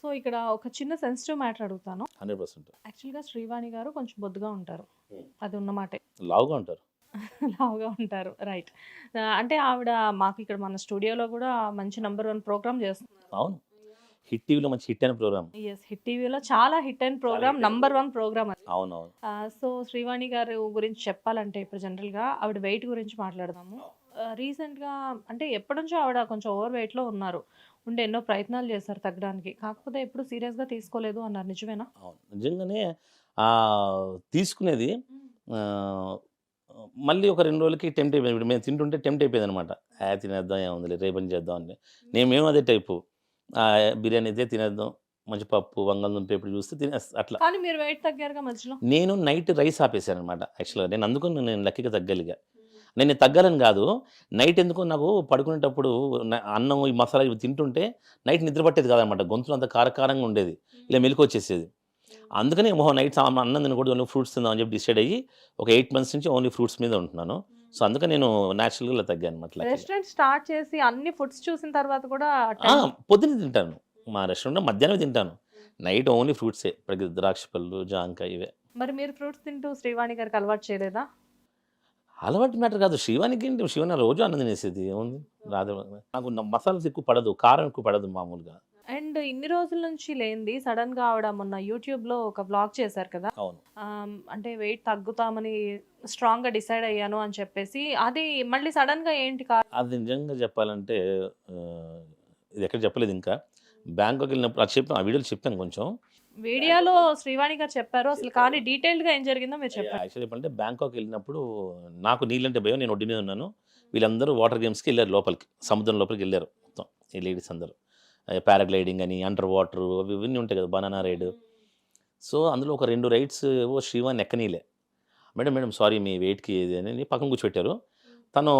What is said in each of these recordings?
So, ఇక్కడ ఒక చిన్న సెన్సిటివ్ మ్యాటర్ అడుగుతాను. 100%. యాక్చువల్‌గా శ్రీవాణి గారు కొంచెం బొద్దుగా ఉంటారు. అది ఉన్న మాటే. లావుగా ఉంటారు. లావుగా ఉంటారు. రైట్. అంటే ఆవిడ మాకు ఇక్కడ మన స్టూడియోలో గూడా మంచి నంబర్ 1 ప్రోగ్రామ్ చేస్తున్నారు. అవును. హిట్ టీవీలో మంచి హిట్ అయిన ప్రోగ్రామ్. యెస్. హిట్ టీవీలో చాలా హిట్ అయిన ప్రోగ్రామ్. హిట్ అయిన నంబర్ 1 ప్రోగ్రామ్ అది. అవునవును. సో, శ్రీవాణి గారు గురించి చెప్పాలంటే ఇప్పుడు జనరల్‌గా ఆవిడ వెయిట్ గురించి మాట్లాడదాము. రీసెంట్‌గా అంటే ఎప్పటినుంచో ఆవిడ కొంచెం ఓవర్ వెయిట్‌లో ఉన్నారు. ఉండి ఎన్నో ప్రయత్నాలు చేశారు తగ్గడానికి. కాకపోతే ఎప్పుడు సీరియస్‌గా తీసుకోలేదు అన్నారు. నిజమేనా? అవును. నిజంగానే తీసుకునేది ఆహ్, మళ్ళీ ఒక 2 రోజులకి టెంప్ట్ అయిపోయింది. ఇప్పుడు మేము తింటుంటే టెంప్ట్ అయిపోయేదనమాట. తినేద్దాం ఏముందిలే రేపని చేద్దాం అని. మేము అదే టైపు. బిర్యానీ అయితే తినేద్దాం. మంచి పప్పు, బంగాళదుంప ఎప్పుడు చూస్తే అట్లా. కానీ మీరు వెయిట్ తగ్గారుగా మధ్యలో. నేను నైట్ రైస్ ఆపేసాననమాట యాక్చువల్‌గా. నేను లక్కీగా తగ్గాలిగా. నేను తగ్గాలని కాదు. నైట్ ఎందుకో నాకు పడుకునేటప్పుడు అన్నం, ఈ మసాలా ఇవి తింటుంటే నైట్ నిద్ర పట్టేది కాదనమాట. గొంతులో అంత కారంగా ఉండేది. ఇలా మెలుకువొచ్చేసేది. అందుకనే నైట్ అన్నం తినకూడదు, ఓన్లీ ఫ్రూట్స్ తిందాం అని చెప్పి డిసైడ్ అయ్యి ఒక 8 మంత్స్ నుంచి ఓన్లీ ఫ్రూట్స్ మీద ఉంటున్నాను. సో, అందుకని నేను నేచురల్‌గా ఇలా తగ్గాననమాట లక్కీగా. రెస్టారెంట్ స్టార్ట్ చేసి అన్ని ఫుడ్స్ చూసిన తర్వాత కూడా ఆ! పొద్దున్నే తింటాను. మా రెస్టారెంట్‌లో మధ్యాహ్నమే తింటాను. నైట్ ఓన్లీ ఫ్రూట్సే. ఇప్పటికి ద్రాక్ష పళ్ళు, జాంకాయ ఇవే. మరి మీరు ఫ్రూట్స్ తింటూ శ్రీవాణి గారికి అలవాటు చేయలేదా? అలవాటు మ్యాటర్ కాదు. శివాని రోజు అన్నం తినేసేది. ఏముంది? రాదు. నాకు మసాలాస్ ఎక్కువ పడదు. కారం ఎక్కువ పడదు మామూలుగా. అండ్ ఇన్ని రోజుల నుంచి లేనిది సడెన్‌గా ఆవిడ మొన్న యూట్యూబ్‌లో ఒక వ్లాగ్ చేశారు కదా! అవును. అంటే వెయిట్ తగ్గుతామని స్ట్రాంగ్‌గా డిసైడ్ అయ్యాను అని చెప్పేసి, అది మళ్ళీ సడెన్‌గా ఏంటి అది నిజంగా చెప్పాలంటే ఇది ఎక్కడ చెప్పలేదు ఇంకా. బ్యాంకాక్ వెళ్ళినప్పుడు అది చెప్పాను. ఆ వీడియోలో చెప్పాను కొంచెం. వీడియోలో శ్రీవాణి గారు చెప్పారు. అసలు కానీ డీటెయిల్డ్‌గా ఏం జరిగిందో మీరు చెప్పండి. యాక్చువల్లీ చెప్పాలంటే బ్యాంకాక్ వెళ్ళినప్పుడు నాకు నీళ్ళంటే భయం. నేను ఒడ్డు మీద ఉన్నాను. వీళ్ళందరూ వాటర్ గేమ్స్‌కి ఎళ్లారు లోపలికి. సముద్రం లోపలికి ఎళ్లారు మొత్తం. ఈ లేడీస్ అందరూ. పారాగ్లైడింగ్ అని, అండర్ వాటర్ అవి ఇవన్నీ ఉంటాయి కదా! Banana ride. సో, అందులో ఒక 2 రైడ్స్ ఏవో శ్రీవాణిని ఎక్కనీయలే. మేడం సారీ మీ వెయిట్‌కి ఇది అని పక్కన కూర్చోబెట్టారు. తను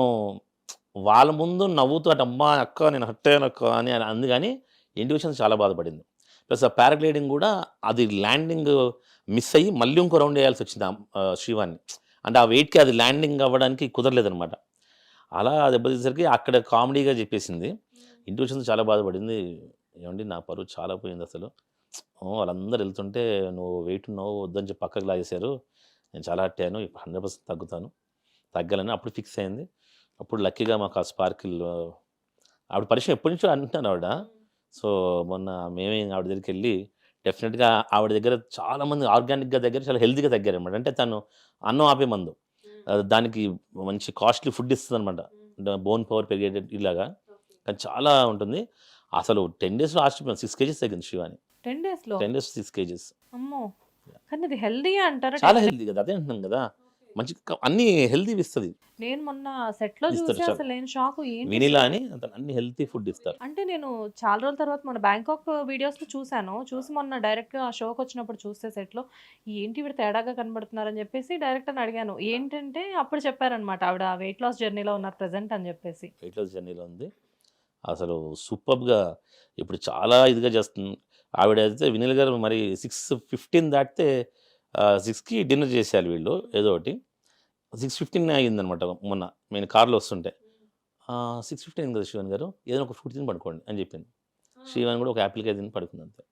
వాళ్ళ ముందు నవ్వుతూ అమ్మా అక్క నేను హర్ట్ అయ్యానక్క అని అంది గానీ, ఇండివిజువల్స్ చాలా బాధపడింది. ప్లస్ ఆ పారాగ్లైడింగ్ గూడా అది ల్యాండింగ్ మిస్ అయ్యి మళ్ళీ ఇంకో రౌండ్ ఎయాల్సొచ్చింది శ్రీవాణ్ణి. అంటే ఆ వెయిట్‌కి అది ల్యాండింగ్ అవ్వడానికి కుదరలేదనమాట. అలా దెబ్బతీసేసరికి అక్కడ కామెడీగా చెప్పేసింది. ఇండివిజువల్స్ చాలా బాధపడింది. ఏవండీ నా పరువు చాలా పోయిందసలు. వాళ్ళందరూ ఎళ్తుంటే నువ్వు వెయిట్ ఉన్నావు వద్దని చెప్పి పక్కకు లాగేశారు. నేను చాలా హర్ట్ అయ్యాను. ఇప్పుడు 100% తగ్గుతాను. తగ్గాలని అప్పుడు ఫిక్స్ అయింది. అప్పుడు లక్కీగా మాకు ఆ స్పార్కిల్ ఆవిడ పరిచయం ఎప్పటినుంచో అంటున్నారు ఆవిడ. సో, మొన్న మేమే ఆవిడ దగ్గరికెళ్ళి డెఫినిట్‌గా ఆవిడ దగ్గర చాలామంది ఆర్గానిక్‌గా దగ్గర చాలా హెల్తీగా తగ్గారనమాట. అంటే తను అన్నం ఆపే మందు. దానికి మంచి కాస్ట్‌లీ ఫుడ్ ఇస్తదనమాట. బోన్ పవర్ పెరిగేటట్టు ఇలాగా. కానీ చాలా ఉంటుంది. అసలు 10 డేస్‌లో ఆశ్చర్యపోయాను. 6 కేజీస్ తగ్గింది శివాని. 10 డేస్‌లో? 10 డేస్ 6 కేజీస్. అమ్మో! కానీ అది హెల్తీయే అంటారా? చాలా హెల్తీ కదా! అదే అంటున్నాను కదా! మంచి అన్నీ హెల్తీవి ఇస్తది. నేను మొన్న సెట్‌లో ఇస్తారు చూసి చాలా. అసలు నేను షాకు. ఏంటి వెనిలా అని అతను అన్ని హెల్తీ ఫుడ్ ఇస్తారు. అంటే నేను చాలా రోజుల తర్వాత మన బ్యాంకాక్ వీడియోస్‌లో చూసాను. చూసి మొన్న డైరెక్ట్‌గా ఆ షోకొచ్చినప్పుడు చూస్తే సెట్‌లో ఏంటి ఈవిడ తేడాగా కనబడుతున్నారని చెప్పేసి డైరెక్టర్‌ని అడిగాను. ఏంటంటే అప్పుడు చెప్పారనమాట ఆవిడ వెయిట్ లాస్ జర్నీలో ఉన్నారు ప్రెజెంట్ అని చెప్పేసి. వెయిట్ లాస్ జర్నీలో ఉంది. అసలు సూపర్బ్‌గా ఇప్పుడు చాలా ఇదిగా చేస్తుంది. ఆవిడైతే వినిల్ గారు మరి 6:15 దాటితే 6కి డిన్నర్ చేసేయాలి వీళ్ళు ఏదో ఒకటి. 6:15 అయిందనమాట మొన్న నేను కార్‌లో వస్తుంటే. 6:15 అయింది కదా శివాని గారు ఏదైనా ఒక ఫ్రూట్ తిని పడుకోండి అని చెప్పింది. శివాని కూడా ఒక యాపిల్ కాయ తిని పడుకుంది అంతే.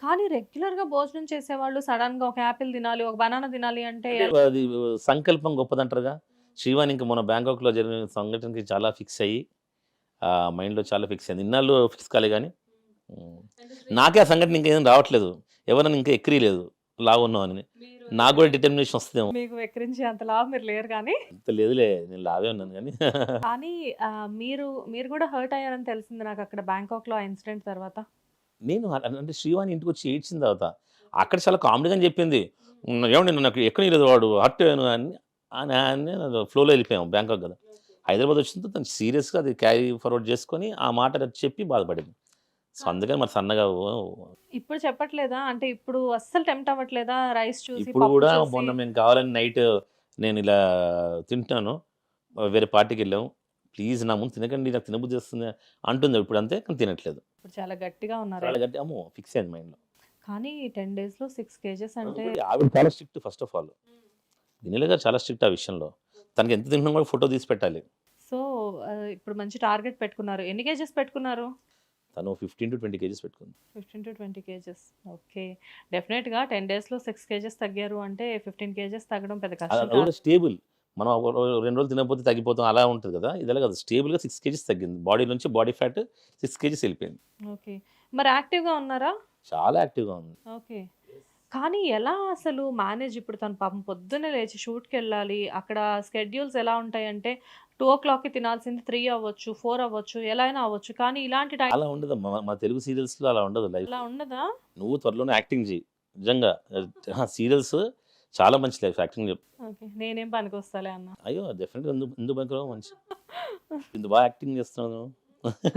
కానీ రెగ్యులర్‌గా భోజనం చేసేవాళ్ళు సడెన్‌గా ఒక యాపిల్ తినాలి, ఒక బనానా తినాలి అంటే అది సంకల్పం గొప్పదంటారుగా. శివాని ఇంక మొన్న బ్యాంకాక్‌లో జరిగిన సంఘటనకి చాలా ఫిక్స్ అయ్యి మైండ్‌లో చాలా ఫిక్స్ అయింది. ఇన్నాళ్ళు ఫిక్స్ కాలే గానీ నాకే ఆ సంఘటన ఇంకేం రావట్లేదు. ఎవరైనా ఇంకా ఎక్కిరియలేదు లావున్నావని. నాకు కూడా డిటర్మినేషన్ వస్తదేమో. మీకు వెక్కిరించే అంత లావు మీరు లేరు కానీ. అంత లేదులే నేను లావే ఉన్నాను గానీ. కానీ మీరు మీరు కూడా హర్ట్ అయ్యారని తెలిసింది నాకు అక్కడ బ్యాంకాక్‌లో ఆ ఇన్సిడెంట్ తర్వాత. నేను అంటే శ్రీవాణి ఇంటికొచ్చి ఏడ్చిన తర్వాత అక్కడ చాలా కామెడీగానే చెప్పింది. ఏవండీ నాకు ఎక్కనీయలేదు వాడు హర్ట్ అయ్యాను అని ఫ్లోలో వెళ్ళిపోయాం బ్యాంకాక్ కదా! హైదరాబాద్ వచ్చిన తర్వాత తను సీరియస్‌గా అది క్యారీ ఫార్వర్డ్ చేసుకొని ఆ మాట చెప్పి బాధపడింది. సో, అందుకని మరి సన్నగా ఇప్పుడు చెప్పట్లేదా? అంటే ఇప్పుడు అస్సలు టెంప్ట్ అవ్వట్లేదా? రైస్ చూసి, ఇప్పుడు పప్పు కూడా చూసి? మొన్న మేము కావాలని నైట్ నేను ఇలా తింటున్నాను. వేరే పార్టీకెళ్ళాం. ప్లీజ్ నా ముందు తినకండి నాకు తినబుద్ధి చేస్తుంది అంటుంది ఇప్పుడు అంతే కానీ తినట్లేదు. ఇప్పుడు చాలా గట్టిగా ఉన్నారు. చాలా గట్టి అమ్మో ఫిక్స్ అయింది మైండ్‌లో. కానీ 10 డేస్‌లో 6 కేజెస్ అంటే ఆవిడ చాలా స్ట్రిక్ట్ ఫస్ట్ ఆఫ్ ఆల్. వినిల గారు చాలా స్ట్రిక్ట్ ఆ విషయంలో. తనకి ఎంత తింటున్నా కూడా ఫోటో తీసి పెట్టాలి. సో, ఇప్పుడు మంచి టార్గెట్ పెట్టుకున్నారు. ఎన్ని కేజెస్ పెట్టుకున్నారు? తను 15 to 20 కేజీస్ పెట్టుకుంది. 15 to 20 కేజెస్. ఓకే. డెఫినెట్‌గా 10 డేస్‌లో 6 కేజెస్ తగ్గారు అంటే 15 కేజెస్ తగ్గడం పెద్ద కష్టం అది కాదు. కూడా స్టేబుల్. మనం ఒక 2 రోజులు తినకపోతే తగ్గిపోతాం అలా ఉంటది కదా! ఇది అలా కాదు. స్టేబుల్‌గా 6 కేజీస్ తగ్గింది. బాడీ నుంచి బాడీ ఫ్యాట్ 6 కేజీస్ వెళ్ళిపోయింది. ఓకే. మరి యాక్టివ్‌గా ఉన్నారా? చాలా యాక్టివ్‌గా ఉంది. ఓకే. కానీ ఎలా అసలు మేనేజ్ ఇప్పుడు తను పాపం పొద్దున్నే లేచి షూట్‌కెళ్ళాలి. అక్కడ స్కెడ్యూల్స్ ఎలా ఉంటాయంటే 2:00కి తినాల్సింది 3 అవ్వచ్చు, 4 అవ్వచ్చు, ఎలా అయినా అవ్వచ్చు. కానీ ఇలాంటి టైం అలా ఉండదమ్మా. మన తెలుగు సీరియల్స్‌లో అలా ఉండదు లైఫ్. అలా ఉండదా? నువ్వు త్వరలోనే యాక్టింగ్ చెయ్యి. నిజంగా సీరియల్స్ చాలా మంచి లైఫ్ యాక్టింగ్ ఓకే. నేనేం పనికొస్తాలే అన్న. అయ్యో! డెఫినిట్‌గా ఎందుకు పనికిరావు మంచి. ఇంత బాగా యాక్టింగ్ చేస్తున్నావు నువ్వు.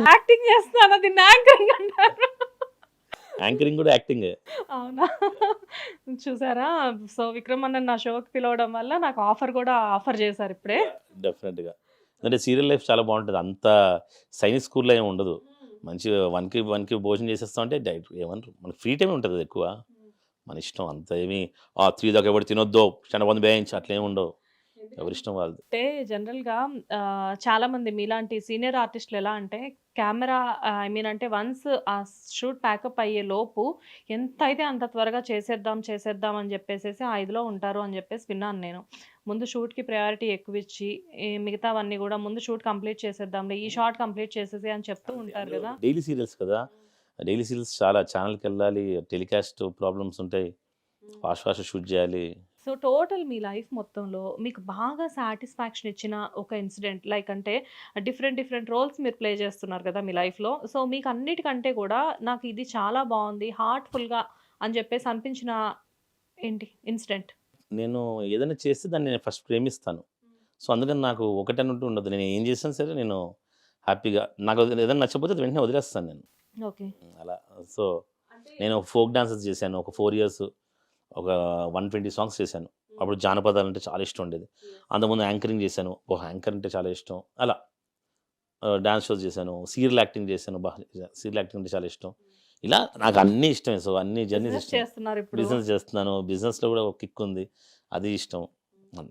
యాక్టింగ్ చేస్తున్నాను. దీన్ని యాంకరింగ్ అంటారు. యాంకరింగ్ కూడా యాక్టింగే. అవునా? చూసారా? సో, విక్రమ్ అన్నని నా షోకి పిలవడం వల్ల నాకు ఆఫర్ చేశారు ఇప్పుడే. డెఫినెట్‌గా. అంటే సీరియల్ లైఫ్ చాలా బావుంటది. అంత సైనిక్ స్కూల్‌లో ఏమి ఉండదు. మంచిగా 1కి భోజనం చేసేస్తామంటే డైరెక్ట్ ఏమనరు. మనకి ఫ్రీ టైమ్ ఉంటది కదా ఎక్కువ. మన ఇష్టం అంత ఏమి 3 దాకా ఎవడు తినొద్దు, చండబంది బేయించు అట్లేమి ఉండవు. ఎవరిష్టం వాళ్ళది. అంటే జనరల్‌గా చాలామంది మీలాంటి సీనియర్ ఆర్టిస్టులు ఎలా అంటే కెమెరా ఐ మీన్ అంటే వన్స్ ఆ షూట్ ప్యాకప్ అయ్యే లోపు ఎంతైతే అంత త్వరగా చేసేద్దాం అని చెప్పేసేసి ఆ ఇదిలో ఉంటారు అని చెప్పేసి విన్నాను నేను. ముందు షూట్‌కి ప్రయారిటీ ఎక్కువిచ్చి మిగతావన్నీ కూడా ముందు షూట్ కంప్లీట్ చేసేద్దాంలే, ఈ షాట్ కంప్లీట్ చేసేసేయి అని చెప్తూ ఉంటారు కదా! డైలీ సీరియల్స్ కదా! డైలీ సీరియల్స్ చాలా ఛానల్‌కెళ్ళాలి. టెలికాస్ట్ ప్రాబ్లమ్స్ ఉంటాయి. ఫాస్ట్ షూట్ చేయాలి. సో, టోటల్ మీ లైఫ్ మొత్తంలో మీకు బాగా సాటిస్ఫాక్షన్ ఇచ్చిన ఒక ఇన్సిడెంట్ లైక్ అంటే డిఫరెంట్ రోల్స్ మీరు ప్లే చేస్తున్నారు కదా మీ లైఫ్‌లో. సో, మీకు అన్నిటికంటే కూడా నాకు ఇది చాలా బావుంది, హార్ట్‌ఫుల్‌గా అని చెప్పేసి అనిపించిన ఏంటి ఇన్సిడెంట్? నేను ఏదైనా చేస్తే దాన్ని నేను ఫస్ట్ ప్రేమిస్తాను. సో, అందుకని నాకు ఒకటనంటూ ఉండదు. నేను ఏం చేసినా సరే నేను హ్యాపీగా నాకు ఏదైనా నచ్చకపోతే అది వెంటనే వదిలేస్తాను నేను. ఓకే. అలా. సో, నేను ఫోక్ డాన్సెస్ చేశాను. ఒక 4 ఇయర్స్ ఒక 120 సాంగ్స్ చేశాను. అప్పుడు జానపదాలంటే చాలా ఇష్టం ఉండేది. అంతకుముందు యాంకరింగ్ చేశాను. యాంకర్ అంటే చాలా ఇష్టం. అలా డాన్స్ షోస్ చేశాను. సీరియల్ యాక్టింగ్ చేశాను. సీరియల్ యాక్టింగ్ అంటే చాలా ఇష్టం. ఇలా నాకు అన్నీ ఇష్టమే. సో, అన్ని జర్నీస్ బిజినెస్ ఇష్టం. చేస్తున్నారు ఇప్పుడు. బిజినెస్ చేస్తున్నాను. బిజినెస్‌లో కూడా ఒక కిక్ ఉంది. అది ఇష్టం. హ్మ్.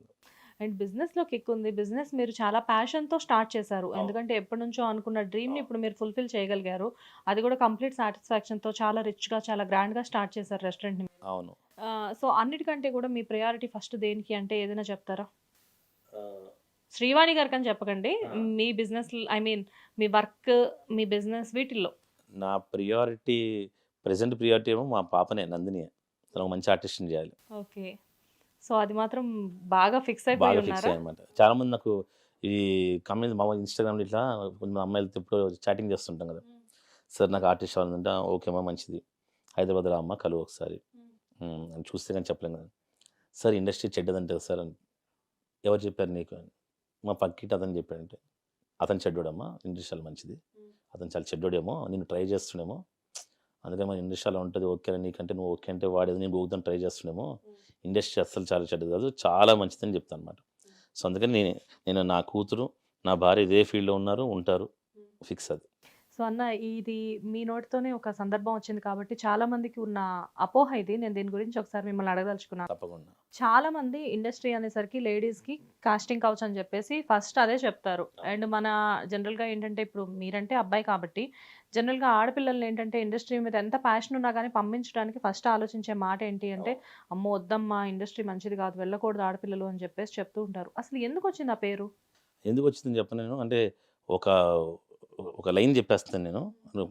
అండ్ బిజినెస్‌లో కిక్ ఉంది. బిజినెస్ మీరు చాలా ప్యాషన్‌తో స్టార్ట్ చేశారు. అవును. ఎందుకంటే ఎప్పటినుంచో అనుకున్న డ్రీమ్‌ని అవును. ఇప్పుడు మీరు ఫుల్‌ఫిల్ చేయగలిగారు. అది కూడా కంప్లీట్ సాటిస్ఫాక్షన్‌తో చాలా రిచ్‌గా, చాలా గ్రాండ్‌గా స్టార్ట్ చేశారు రెస్టారెంట్‌ని. అవును. సో, అన్నిటికంటే కూడా మీ ప్రయారిటీ ఫస్ట్ దేనికి అంటే ఏదైనా చెప్తారా? ఆహ్, శ్రీవాణి గారికని చెప్పకండి. ఆ! మీ బిజినెస్ ఐ మీన్ మీ వర్క్, మీ బిజినెస్ వీటిల్లో. నా ప్రెజెంట్ ప్రియారిటీ ఏమో మా పాపనే నందినియే. తను ఒక మంచి ఆర్టిస్ట్‌ని చేయాలి. ఓకే. సో, అది మాత్రం బాగా ఫిక్స్ అయిపోయి బాగా ఫిక్స్ ఉన్నారా? అయ్యానన్నమాట. చాలామంది నాకు ఈ కామెంట్స్ మామూలుగా ఇన్‌స్టాగ్రామ్‌లో ఇట్లా కొంతమంది అమ్మాయిలతో ఎప్పుడో చాటింగ్ చేస్తుంటాం కదా! సార్ నాకు ఆర్టిస్ట్ అవ్వాలంటే ఓకే అమ్మా మంచిది. హైదరాబాద్ రా అమ్మా కలువు ఒకసారి. అని చూస్తే గాని చెప్పలేం కదా! సార్ ఇండస్ట్రీ చెడ్డదంటారు సార్ అని. ఎవరు చెప్పారు నీకు అని. మా పక్కింటి అతను చెప్పాడంటే. అతను చెడ్డోడమ్మా ఇండస్ట్రీ చాలా మంచిది. అతను చాలా చెడ్డోడేమో నిన్ను ట్రై చేస్తుండేమో. అందుకని మన ఇండస్ట్రీ అలా ఉంటది. ఓకే నీకంటే నువ్వు ఓకే అంటే వాడేదో నేను గోకుతాను ట్రై చేస్తుండేమో. ఇండస్ట్రీ అస్సలు చాలా చెడ్డది కాదు. చాలా మంచిదని చెప్తానన్నమాట. సో, అందుకని నేను నా కూతురు, నా భార్య ఇదే ఫీల్డ్‌లో ఉన్నారు, ఉంటారు. ఫిక్స్ అది. సో, అన్న ఇది మీ నోటితోనే ఒక సందర్భం వచ్చింది కాబట్టి చాలా మందికి ఉన్న అపోహ ఇది. నేను దీని గురించి ఒకసారి మిమ్మల్ని అడగదలుచుకున్నాను. తప్పకుండా. చాలా మంది ఇండస్ట్రీ అనేసరికి లేడీస్‌కి కాస్టింగ్ కౌచ్ అని చెప్పేసి ఫస్ట్ అదే చెప్తారు. అండ్ మన జనరల్‌గా ఏంటంటే ఇప్పుడు మీరంటే అబ్బాయి కాబట్టి జనరల్‌గా ఆడపిల్లల్ని ఏంటంటే ఇండస్ట్రీ మీద ఎంత ప్యాషన్ ఉన్నా గానీ పంపించడానికి ఫస్ట్ ఆలోచించే మాట ఏంటి అంటే, అమ్మో! వద్దమ్మా ఇండస్ట్రీ మంచిది కాదు వెళ్ళకూడదు ఆడపిల్లలు అని చెప్పేసి చెప్తూ ఉంటారు. అసలు ఎందుకొచ్చింది ఆ పేరు? ఎందుకొచ్చిందని చెప్పను నేను. అంటే ఒక ఒక లైన్ చెప్పేస్తాను నేను.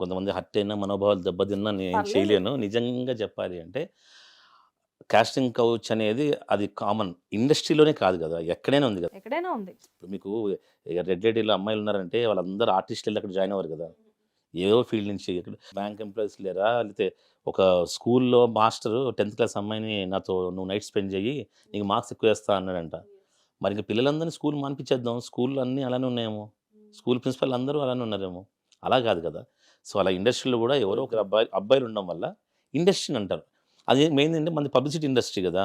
కొంతమంది హర్ట్ అయినా, మనోభావాలు దెబ్బతిన్నా నేనేం పర్లేదు. చేయలేను. నిజంగా చెప్పాలి అంటే కాస్టింగ్ కౌచ్ అనేది అది కామన్. ఇండస్ట్రీలోనే కాదు కదా! ఎక్కడైనా ఉంది కదా! ఎక్కడైనా ఉంది. ఇప్పుడు మీకు రెడ్ లేడీలో అమ్మాయిలున్నారంటే వాళ్ళందరూ ఆర్టిస్టులెళ్లి అక్కడ జాయిన్ అవ్వరు కదా! ఏదో ఫీల్డ్ నుంచి బ్యాంక్ ఎంప్లాయీస్ లేరా? లేతే ఒక స్కూల్‌లో మాస్టరు 10థ్ క్లాస్ అమ్మాయిని నాతో నువ్వు నైట్ స్పెండ్ చెయ్యి. నీకు మార్క్స్ ఎక్కువేస్తా అన్నాడంట. మరి ఇంక పిల్లలందరిని స్కూల్ మానిపిచ్చేద్దాం. స్కూల్‌లో అన్నీ అలానే ఉన్నాయేమో. స్కూల్ ప్రిన్సిపల్ అందరూ అలానే ఉన్నారేమో. అలా కాదు కదా! సో, అలా ఇండస్ట్రీలో కూడా ఎవరో ఒకరు అబ్బాయిలు ఉండడం వల్ల ఇండస్ట్రీని అంటారు. అది మెయిన్ ఏంటంటే మనది పబ్లిసిటీ ఇండస్ట్రీ కదా!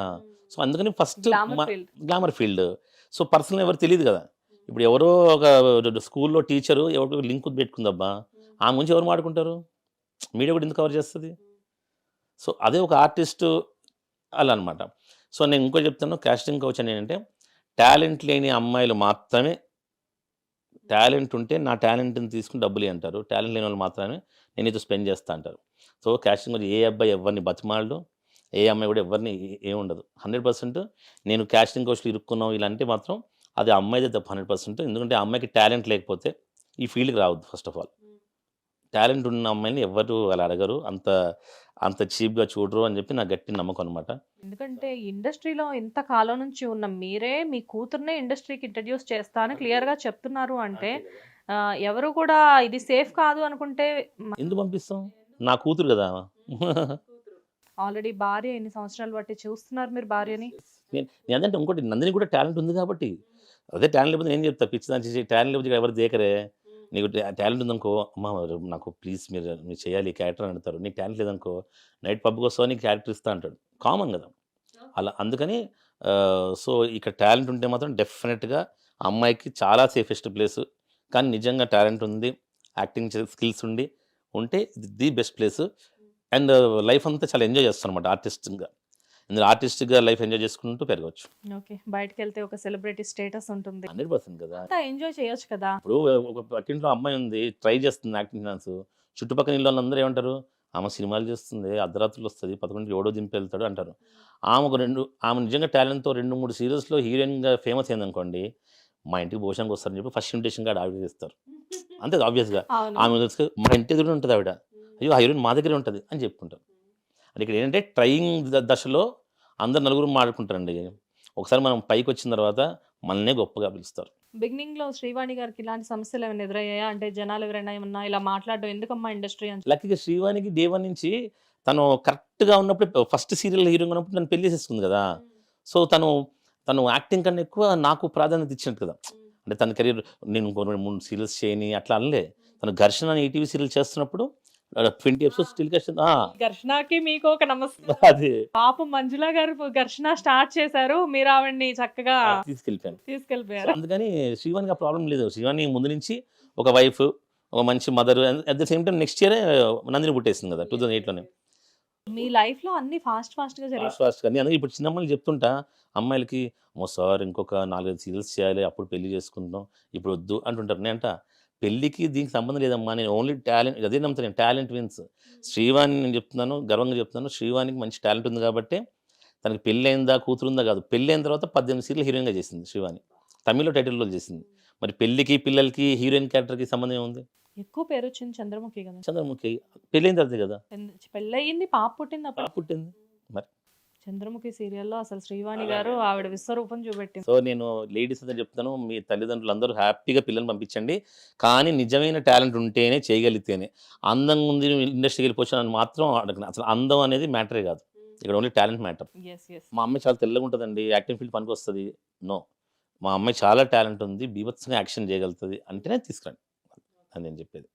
సో, అందుకని first glamour field. Glamour field. So, personal ఎవరు తెలీదు కదా! ఇప్పుడు ఎవరో ఒక స్కూల్‌లో టీచరు ఎవరికో లింక్ పెట్టుకుందబ్బా! ఆమె గురించి ఎవరు మాట్లాడుకుంటారు? మీడియా కూడా ఎందుకు కవర్ చేస్తది? సో, అదే ఒక ఆర్టిస్టు అలా అనమాట. సో, నేను ఇంకోటి చెప్తాను కాస్టింగ్ కౌచ్ అని ఏంటంటే టాలెంట్ లేని అమ్మాయిలు మాత్రమే టాలెంట్ ఉంటే నా టాలెంట్‌ని తీసుకొని డబ్బులియ్యి అంటారు. టాలెంట్ లేని వాళ్ళు మాత్రమే నేను నీతో స్పెండ్ చేస్తా అంటారు. సో, కాస్టింగ్ మరి ఏ అబ్బాయి ఎవరిని బతిమాలడు. ఏ అమ్మాయి కూడా ఎవరిని ఏముండదు. 100% నేను కాస్టింగ్ కౌచ్‌లో ఇరుక్కున్నాం ఇలా అంటే మాత్రం అది ఆ అమ్మాయిదే తప్పు 100%. ఎందుకంటే ఆ అమ్మాయికి టాలెంట్ లేకపోతే ఈ ఫీల్డ్‌కి రావద్దు ఫస్ట్ ఆఫ్ ఆల్. టాలెంట్ ఉన్న అమ్మాయిని ఎవ్వరు అలా అడగరు. అంత అంత చీప్‌గా చూడరు అని చెప్పి నా గట్టి నమ్మకం అనమాట. ఎందుకంటే ఇండస్ట్రీలో ఇంత కాలం నుంచి ఉన్న మీరే మీ కూతుర్నే ఇండస్ట్రీకి ఇంట్రడ్యూస్ చేస్తా అని క్లియర్‌గా చెప్తున్నారు అంటే ఎవరు కూడా ఇది సేఫ్ కాదు అనుకుంటే ఎందుకు పంపిస్తాం? నా కూతురు కదా! ఆల్రెడీ భార్య ఎన్ని సంవత్సరాలు బట్టి చూస్తున్నారు మీరు భార్యని. నేను అదంటే ఇంకోటి నందిని కూడా టాలెంట్ ఉంది కాబట్టి. అదే టాలెంట్ లేకపోతే నేను చెప్తా పిచ్చిదాన్ని చేసి టాలెంట్ లేకపోతే ఇక్కడ ఎవరు దేకరే. నీకు టాలెంట్ ఉందనుకో, అమ్మ నాకు ప్లీజ్ మీరు చేయాలి ఈ క్యారెక్టర్ అని అడుగుతారు. నీకు టాలెంట్ లేదనుకో, నైట్ పబ్‌కి వస్తావా నీకు క్యారెక్టర్ ఇస్తా అంటాడు. కామన్ కదా! అలా అందుకని సో, ఇక్కడ టాలెంట్ ఉంటే మాత్రం డెఫినెట్‌గా ఆ అమ్మాయికి చాలా సేఫెస్ట్ ప్లేసు. కానీ నిజంగా టాలెంట్ ఉంది, యాక్టింగ్ స్కిల్స్ ఉంటే the best place. And life అంతా చాలా ఎంజాయ్ చేస్తానన్నమాట ఆర్టిస్ట్‌గా. ఇందులో ఆర్టిస్ట్‌గా లైఫ్ ఎంజాయ్ చేసుకుంటూ పెరగొచ్చు. ఓకే. బయటికెళ్తే ఒక సెలబ్రిటీ స్టేటస్ ఉంటుంది. 100% కదా! అంతా ఎంజాయ్ చేయొచ్చు కదా! ఇప్పుడు ఒక పక్కింట్లో అమ్మాయి ఉంది, ట్రై చేస్తుంది యాక్టింగ్ ఛాన్స్. చుట్టుపక్కల ఇళ్ళ వాళ్ళందరూ ఏమంటారు? ఆమె సినిమాలు చేస్తుంది, అర్ధరాత్రులు వస్తది, 11కి ఎవడో దింపెళ్తాడు అంటారు. ఆమె నిజంగా టాలెంట్‌తో 2, 3 సీరియల్స్‌లో హీరోయిన్‌గా ఫేమస్ అయిందనుకోండి, మా ఇంటికి భోజనానికి వస్తారని చెప్పి ఫస్ట్ ఇన్విటేషన్ కార్డ్ ఆవిడకే ఇస్తారు. అంతే ఆబ్వియస్‌గా. అవును. ఆమె మా ఇంటి ఎదురుగా ఉంటది ఆవిడ. అయ్యో! ఆ హీరోయిన్ మా దగ్గరే ఉంటది అని చెప్పుకుంటారు. అంటే ఇక్కడ ఏంటంటే ట్రైయింగ్ దశలో అందరు నలుగురు మాట్లాడుకుంటారండి. ఒకసారి మనం పైకొచ్చిన తర్వాత మనల్నే గొప్పగా పిలుస్తారు. బిగినింగ్‌లో శ్రీవాణి గారికి ఇలాంటి సమస్యలు ఏమైనా ఎదురయ్యాయా? అంటే జనాలు ఎవరైనా ఏమన్నా ఇలా మాట్లాడడం ఎందుకమ్మా ఇండస్ట్రీ అని. లక్కీగా శ్రీవాణికి డే 1 నుంచి తను కరెక్ట్‌గా ఉన్నప్పుడు ఫస్ట్ సీరియల్ హీరోయిన్‌గా ఉన్నప్పుడు నన్ను పెళ్లి చేసేసుకుంది కదా! సో, తను యాక్టింగ్ కన్నా ఎక్కువ నాకు ప్రాధాన్యత ఇచ్చినట్టు కదా! అంటే తన కెరీర్ నేను ఇంకో 2, 3 సీరియల్స్ చేయని అట్లా అనలే. తను 'ఘర్షణ' అని ఈటీవీ సీరియల్ చేస్తున్నప్పుడు 20 ఎపిసోడ్స్ టెలికాస్ట్ ఘర్షణకి మీకు ఒక నమస్కారం. అది పాపం మంజుల గారు ఘర్షణ స్టార్ట్ చేశారు. మీరు ఆవిడ్ని చక్కగా తీసుకెళ్ళిపోయాను. సో, తీసుకెళ్ళిపోయారు. అందుకని శ్రీవాణికి ఆ ప్రాబ్లమ్ లేదు. శ్రీవాణి ముందు నుంచి ఒక వైఫ్, ఒక మంచి mother at the same time next ఇయరే నందిని పుట్టేసింది కదా! 2008లోనే. మీ లైఫ్‌లో అన్నీ ఫాస్ట్‌గా జరిగాయి. ఫాస్ట్‌గా నేను అందుకే ఇప్పుడు చిన్న అమ్మాయిలకి చెప్తుంటా, అమ్మాయిలకి "అమ్మో సార్ ఇంకొక 4, 5 సీరియల్స్ చేయాలి. అప్పుడు పెళ్లి చేసుకుంటాం. ఇప్పుడు వద్దు" అంటుంటారు. నేనంటా పెళ్ళికి దీనికి సంబంధం లేదమ్మా. నేను ఓన్లీ టాలెంట్ అదే నమ్ముతాను నేను. Talent wins. శ్రీవాణి నేను చెప్తున్నాను, గర్వంగా చెప్తున్నాను. శ్రీవాణికి మంచి టాలెంట్ ఉంది కాబట్టే తనకి పెళ్ళయిందా, కూతురుందా కాదు. పెళ్ళైన తర్వాత 18 సీరియల్ హీరోయిన్‌గా చేసింది శ్రీవాణి. తమిళ్‌లో టైటిల్ రోల్ చేసింది. మరి పెళ్ళికి, పిల్లలకి, హీరోయిన్ క్యారెక్టర్‌కి సంబంధం ఏముంది? ఎక్కువ పేరొచ్చింది చంద్రముఖి కదా! చంద్రముఖి పెళ్ళైన తర్వాతే కదా! పెళ్లయింది, పాప పుట్టింది పాప అప్పుడు. పుట్టింది. మరి చంద్రముఖి సీరియల్‌లో అసలు శ్రీవాణి గారు ఆవిడ విశ్వరూపం చూపెట్టింది. సో, నేను లేడీస్ అందరూ చెప్తాను, మీ తల్లిదండ్రులందరూ హ్యాపీగా పిల్లల్ని పంపించండి. కానీ నిజమైన టాలెంట్ ఉంటేనే, చేయగలిగితేనే. అందంగా ఉంది ఇండస్ట్రీకి వెళ్ళిపోవచ్చు అని మాత్రం అడగను. అసలు అందం అనేది మ్యాటరే కాదు. ఇక్కడ ఓన్లీ టాలెంట్ మ్యాటర్. యెస్. మా అమ్మాయి చాలా తెల్లగా ఉంటదండి. యాక్టింగ్ ఫీల్డ్ పనికొస్తది. నో. మా అమ్మాయి చాలా టాలెంట్ ఉంది. బీభత్సంగా యాక్షన్ చేయగలుగుతది అంటేనే తీసుకురండి. అని నేను చెప్పేది.